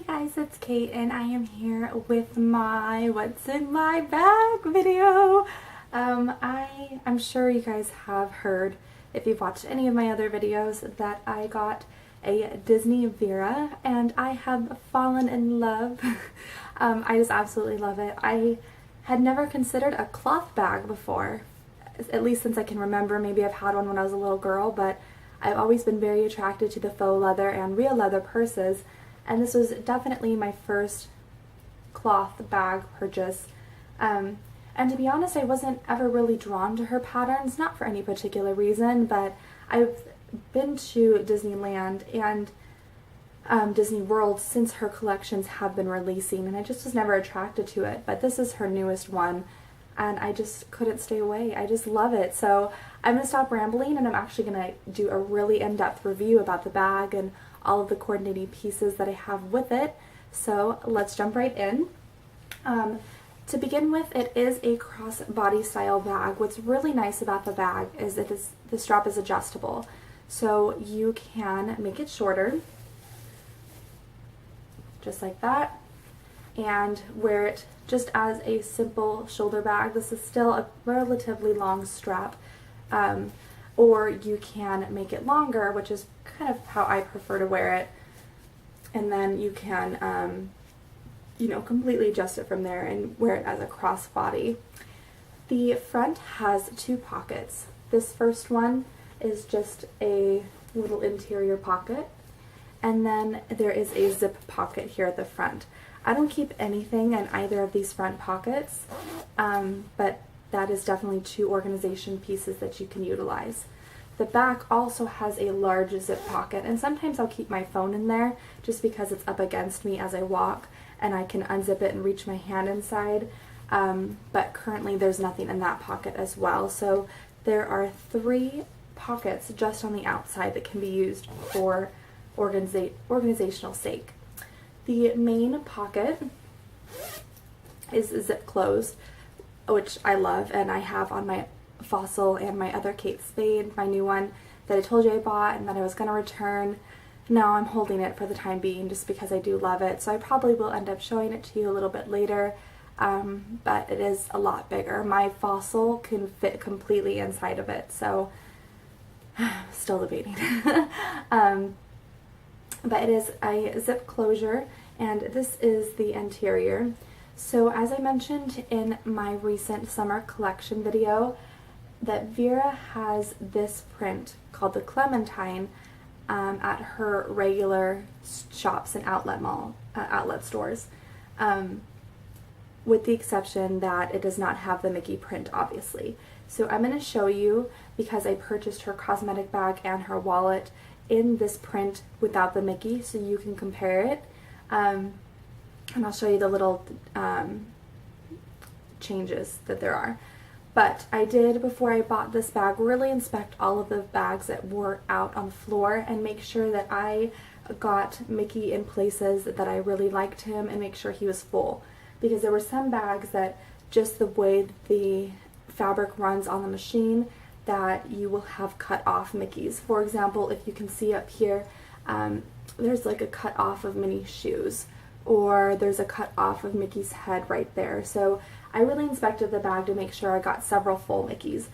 Hey guys, it's Kate and I am here with my what's in my bag video. I'm sure you guys have heard, if you've watched any of my other videos, that I got a Disney Vera and I have fallen in love. I just absolutely love it. I had never considered a cloth bag before, at least since I can remember. Maybe I've had one when I was a little girl, but I've always been very attracted to the faux leather and real leather purses, and this was definitely my first cloth bag purchase. And to be honest, I wasn't ever really drawn to her patterns, not for any particular reason, but I've been to Disneyland and Disney World since her collections have been releasing, and I just was never attracted to it. But this is her newest one, and I just couldn't stay away. I just love it. So I'm going to stop rambling, and I'm actually going to do a really in-depth review about the bag and all of the coordinating pieces that I have with it. So let's jump right in. To begin with, it is a crossbody style bag. What's really nice about the bag is that the strap is adjustable. So you can make it shorter, just like that, and wear it just as a simple shoulder bag. This is still a relatively long strap, or you can make it longer, which is kind of how I prefer to wear it, and then you can completely adjust it from there and wear it as a crossbody. The front has two pockets. This first one is just a little interior pocket, and then there is a zip pocket here at the front. I don't keep anything in either of these front pockets, but that is definitely two organization pieces that you can utilize. The back also has a large zip pocket, and sometimes I'll keep my phone in there just because it's up against me as I walk and I can unzip it and reach my hand inside, but currently there's nothing in that pocket as well. So there are three pockets just on the outside that can be used for organizational sake. The main pocket is zip closed, which I love, and I have on my Fossil and my other Kate Spade, my new one that I told you I bought and that I was going to return. Now I'm holding it for the time being just because I do love it, so I probably will end up showing it to you a little bit later, but it is a lot bigger. My Fossil can fit completely inside of it, so still debating. But it is a zip closure, and this is the interior. So as I mentioned in my recent summer collection video, that Vera has this print called the Clementine at her regular shops and outlet stores, with the exception that it does not have the Mickey print, obviously. So I'm going to show you, because I purchased her cosmetic bag and her wallet in this print without the Mickey, so you can compare it, and I'll show you the little changes that there are. But I did, before I bought this bag, really inspect all of the bags that were out on the floor and make sure that I got Mickey in places that I really liked him and make sure he was full. Because there were some bags that just the way the fabric runs on the machine, that you will have cut off Mickeys. For example, if you can see up here, there's like a cut off of Minnie's shoes, or there's a cut off of Mickey's head right there. So I really inspected the bag to make sure I got several full Mickeys.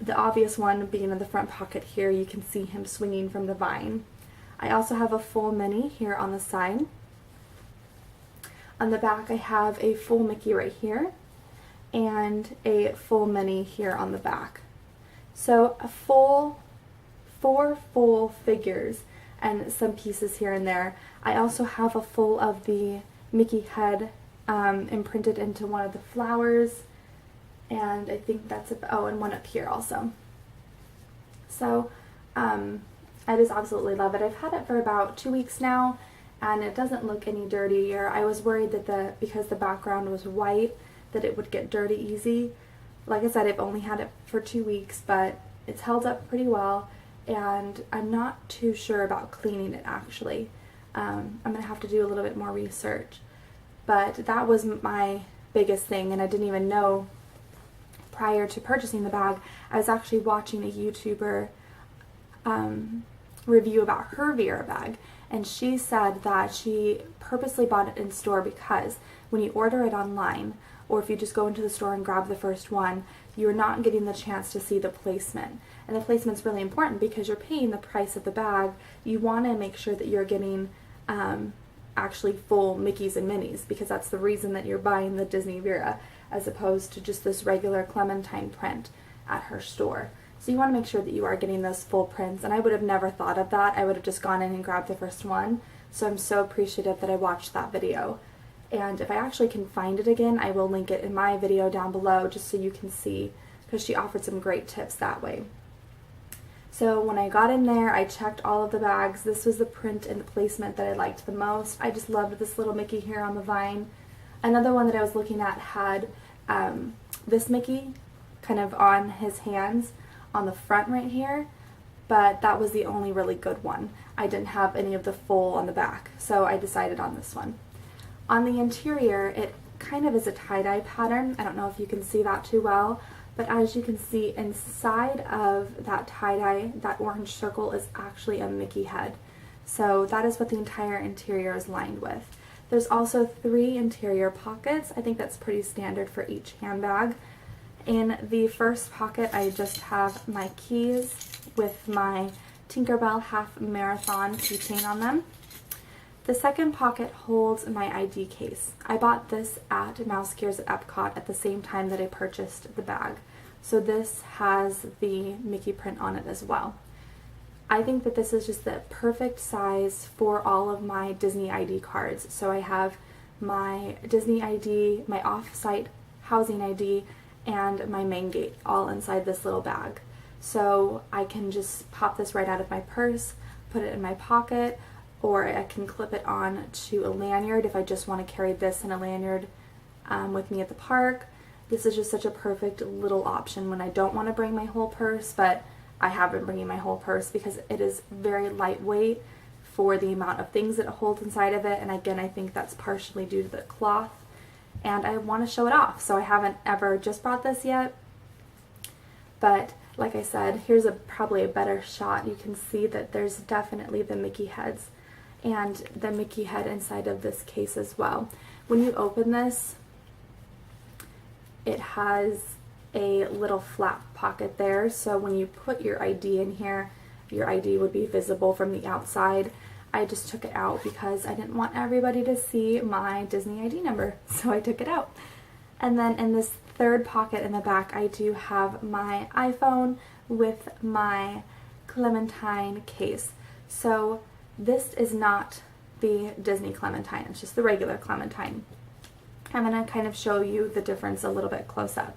The obvious one being in the front pocket here, you can see him swinging from the vine. I also have a full Minnie here on the side. On the back I have a full Mickey right here, and a full Minnie here on the back. So four full figures and some pieces here and there. I also have a full of the Mickey head imprinted into one of the flowers, and I think that's and one up here also. So I just absolutely love it. I've had it for about 2 weeks now, and it doesn't look any dirtier. I was worried that because the background was white, that it would get dirty easy. Like I said, I've only had it for 2 weeks, but it's held up pretty well, and I'm not too sure about cleaning it actually. I'm going to have to do a little bit more research. But that was my biggest thing, and I didn't even know prior to purchasing the bag. I was actually watching a YouTuber review about her Vera bag, and she said that she purposely bought it in store because when you order it online, or if you just go into the store and grab the first one, you're not getting the chance to see the placement. And the placement's really important because you're paying the price of the bag. You want to make sure that you're getting actually full Mickeys and Minnies, because that's the reason that you're buying the Disney Vera as opposed to just this regular Clementine print at her store. So you want to make sure that you are getting those full prints, and I would have never thought of that. I would have just gone in and grabbed the first one. So I'm so appreciative that I watched that video. And if I actually can find it again, I will link it in my video down below just so you can see, because she offered some great tips that way. So when I got in there, I checked all of the bags. This was the print and the placement that I liked the most. I just loved this little Mickey here on the vine. Another one that I was looking at had this Mickey kind of on his hands on the front right here, but that was the only really good one. I didn't have any of the full on the back, so I decided on this one. On the interior, it kind of is a tie-dye pattern. I don't know if you can see that too well, but as you can see, inside of that tie-dye, that orange circle is actually a Mickey head. So that is what the entire interior is lined with. There's also 3 interior pockets. I think that's pretty standard for each handbag. In the first pocket, I just have my keys with my Tinkerbell Half Marathon keychain on them. The second pocket holds my ID case. I bought this at Mouse Gears at Epcot at the same time that I purchased the bag. So this has the Mickey print on it as well. I think that this is just the perfect size for all of my Disney ID cards. So I have my Disney ID, my off-site housing ID, and my main gate all inside this little bag. So I can just pop this right out of my purse, put it in my pocket, or I can clip it on to a lanyard if I just want to carry this in a lanyard with me at the park. This is just such a perfect little option when I don't want to bring my whole purse, but I have been bringing my whole purse because it is very lightweight for the amount of things that it holds inside of it. And again, I think that's partially due to the cloth, and I want to show it off. So I haven't ever just brought this yet, but like I said, here's probably a better shot. You can see that there's definitely the Mickey heads and the Mickey head inside of this case as well. When you open this, it has a little flap pocket there, so when you put your ID in here, your ID would be visible from the outside. I just took it out because I didn't want everybody to see my Disney ID number, so I took it out. And then in this third pocket in the back, I do have my iPhone with my Clementine case. So this is not the Disney Clementine, it's just the regular Clementine. I'm going to kind of show you the difference a little bit close up.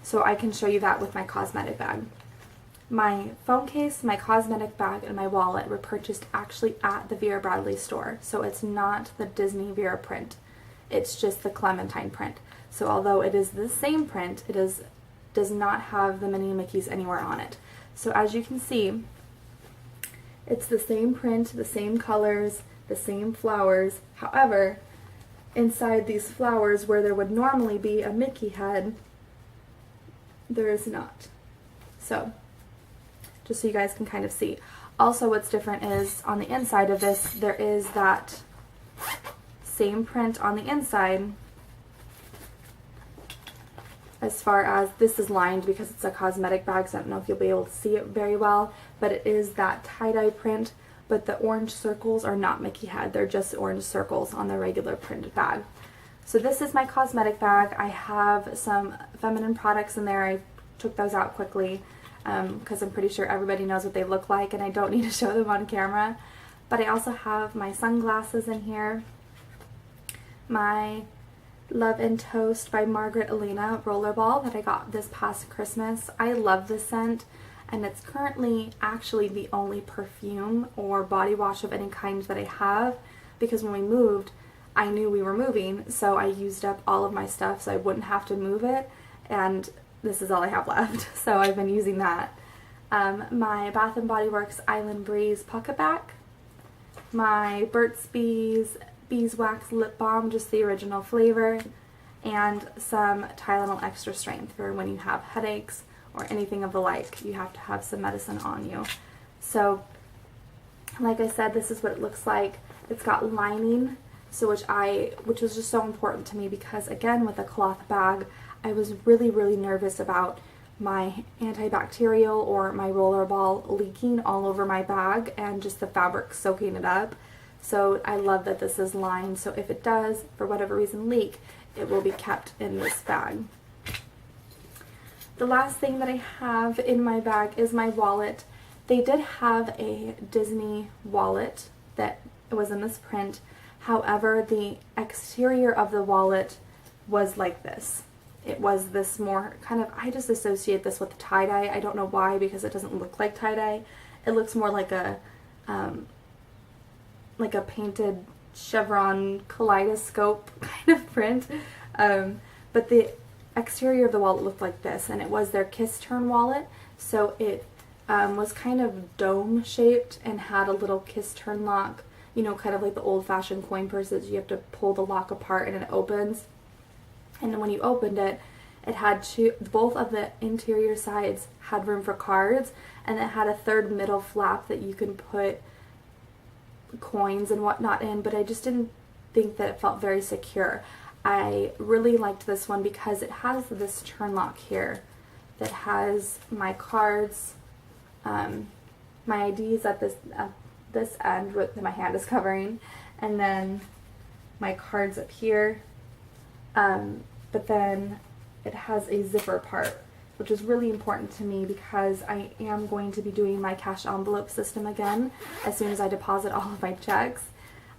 So I can show you that with my cosmetic bag. My phone case, my cosmetic bag, and my wallet were purchased actually at the Vera Bradley store. So it's not the Disney Vera print. It's just the Clementine print. So although it is the same print, it does not have the Minnie and Mickeys anywhere on it. So as you can see, it's the same print, the same colors, the same flowers. However, inside these flowers where there would normally be a Mickey head, there is not. So, just so you guys can kind of see. Also, what's different is on the inside of this, there is that same print on the inside. As far as this is lined because it's a cosmetic bag, so I don't know if you'll be able to see it very well, but it is that tie-dye print, but the orange circles are not Mickey head. They're just orange circles on the regular printed bag. So this is my cosmetic bag. I have some feminine products in there. I took those out quickly because I'm pretty sure everybody knows what they look like and I don't need to show them on camera. But I also have my sunglasses in here, my Love and Toast by Margaret Elena rollerball that I got this past Christmas. I love this scent, and it's currently actually the only perfume or body wash of any kind that I have, because when we moved, I knew we were moving, so I used up all of my stuff so I wouldn't have to move it, and this is all I have left, so I've been using that. My Bath & Body Works Island Breeze Pocket Back, my Burt's Bees Beeswax Lip Balm, just the original flavor, and some Tylenol Extra Strength for when you have headaches or anything of the like. You have to have some medicine on you. So Like I said, this is what it looks like. It's got lining, so which was just so important to me because, again, with a cloth bag, I was really, really nervous about my antibacterial or my roller ball leaking all over my bag and just the fabric soaking it up. So I love that this is lined, so if it does, for whatever reason, leak, it will be kept in this bag. The last thing that I have in my bag is my wallet. They did have a Disney wallet that was in this print. However, the exterior of the wallet was like this. It was this more kind of, I just associate this with tie-dye. I don't know why, because it doesn't look like tie-dye. It looks more like a painted chevron kaleidoscope kind of print. But the exterior of the wallet looked like this, and it was their Kiss Turn wallet. So it was kind of dome shaped and had a little Kiss Turn lock, you know, kind of like the old-fashioned coin purses. You have to pull the lock apart and it opens. And then when you opened it, it had both of the interior sides had room for cards, and it had a third middle flap that you can put coins and whatnot in, but I just didn't think that it felt very secure. I really liked this one because it has this turn lock here that has my cards, my IDs at this end that my hand is covering, and then my cards up here. But then it has a zipper part, which is really important to me because I am going to be doing my cash envelope system again as soon as I deposit all of my checks.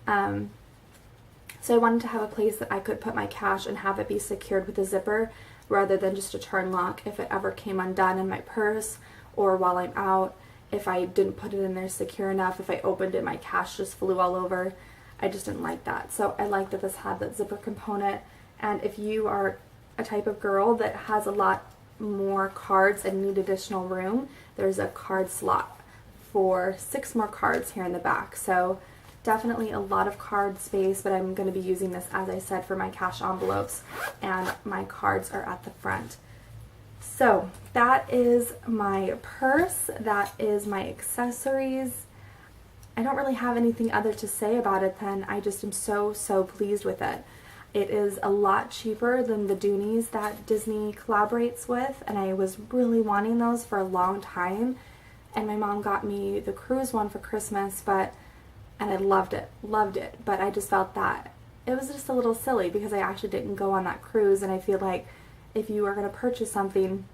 So I wanted to have a place that I could put my cash and have it be secured with a zipper rather than just a turn lock if it ever came undone in my purse or while I'm out. If I didn't put it in there secure enough, if I opened it, my cash just flew all over. I just didn't like that. So I like that this had that zipper component. And if you are a type of girl that has a lot more cards and need additional room, there's a card slot for 6 more cards here in the back. So definitely a lot of card space, but I'm going to be using this, as I said, for my cash envelopes, and my cards are at the front. So that is my purse, that is my accessories. I don't really have anything other to say about it than I just am so pleased with it. It is a lot cheaper than the Doonies that Disney collaborates with, and I was really wanting those for a long time. And my mom got me the cruise one for Christmas, and I loved it, but I just felt that it was just a little silly because I actually didn't go on that cruise, and I feel like if you are going to purchase something,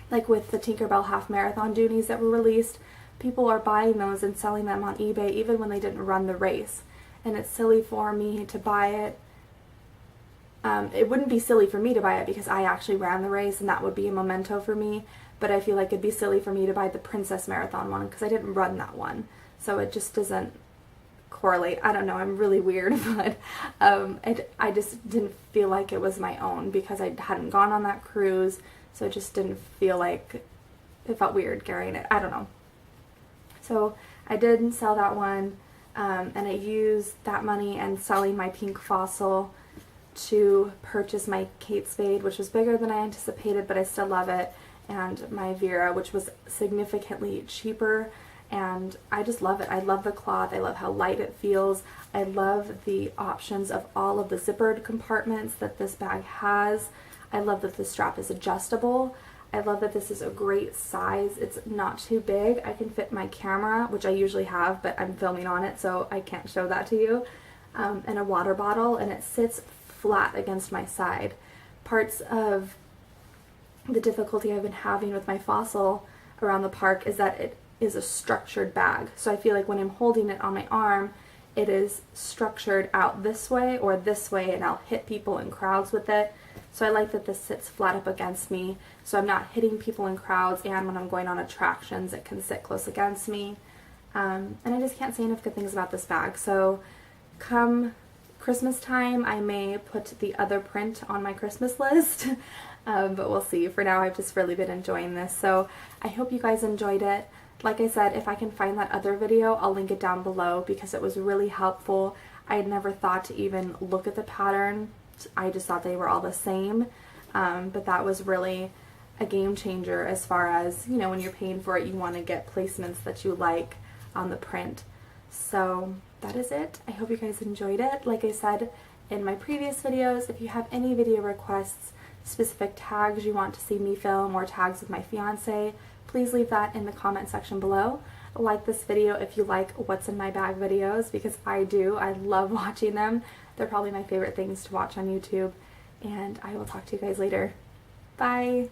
like with the Tinkerbell Half Marathon Doonies that were released, people are buying those and selling them on eBay even when they didn't run the race, and it's silly for me to buy it. It wouldn't be silly for me to buy it because I actually ran the race and that would be a memento for me, but I feel like it'd be silly for me to buy the Princess Marathon one because I didn't run that one, so it just doesn't correlate. I don't know, I'm really weird, but I just didn't feel like it was my own because I hadn't gone on that cruise, so it just didn't feel like, it felt weird carrying it. I don't know. So I didn't sell that one, and I used that money and selling my pink fossil to purchase my Kate Spade, which was bigger than I anticipated, but I still love it, and my Vera, which was significantly cheaper, and I just love it. I love the cloth. I love how light it feels. I love the options of all of the zippered compartments that this bag has. I love that the strap is adjustable. I love that this is a great size. It's not too big. I can fit my camera, which I usually have, but I'm filming on it, so I can't show that to you, and a water bottle, and it sits flat against my side. Parts of the difficulty I've been having with my fossil around the park is that it is a structured bag. So I feel like when I'm holding it on my arm, it is structured out this way or this way, and I'll hit people in crowds with it. So I like that this sits flat up against me, so I'm not hitting people in crowds, and when I'm going on attractions, it can sit close against me. And I just can't say enough good things about this bag. So come Christmas time, I may put the other print on my Christmas list, but we'll see. For now, I've just really been enjoying this, so I hope you guys enjoyed it. Like I said, if I can find that other video, I'll link it down below because it was really helpful. I had never thought to even look at the pattern. I just thought they were all the same, but that was really a game changer as far as, you know, when you're paying for it, you want to get placements that you like. on the print. So that is it. I hope you guys enjoyed it. Like I said in my previous videos, if you have any video requests, specific tags you want to see me film, or tags with my fiance, please leave that in the comment section below. Like this video if you like what's in my bag videos, because I do. I love watching them. They're probably my favorite things to watch on YouTube. And I will talk to you guys later. Bye!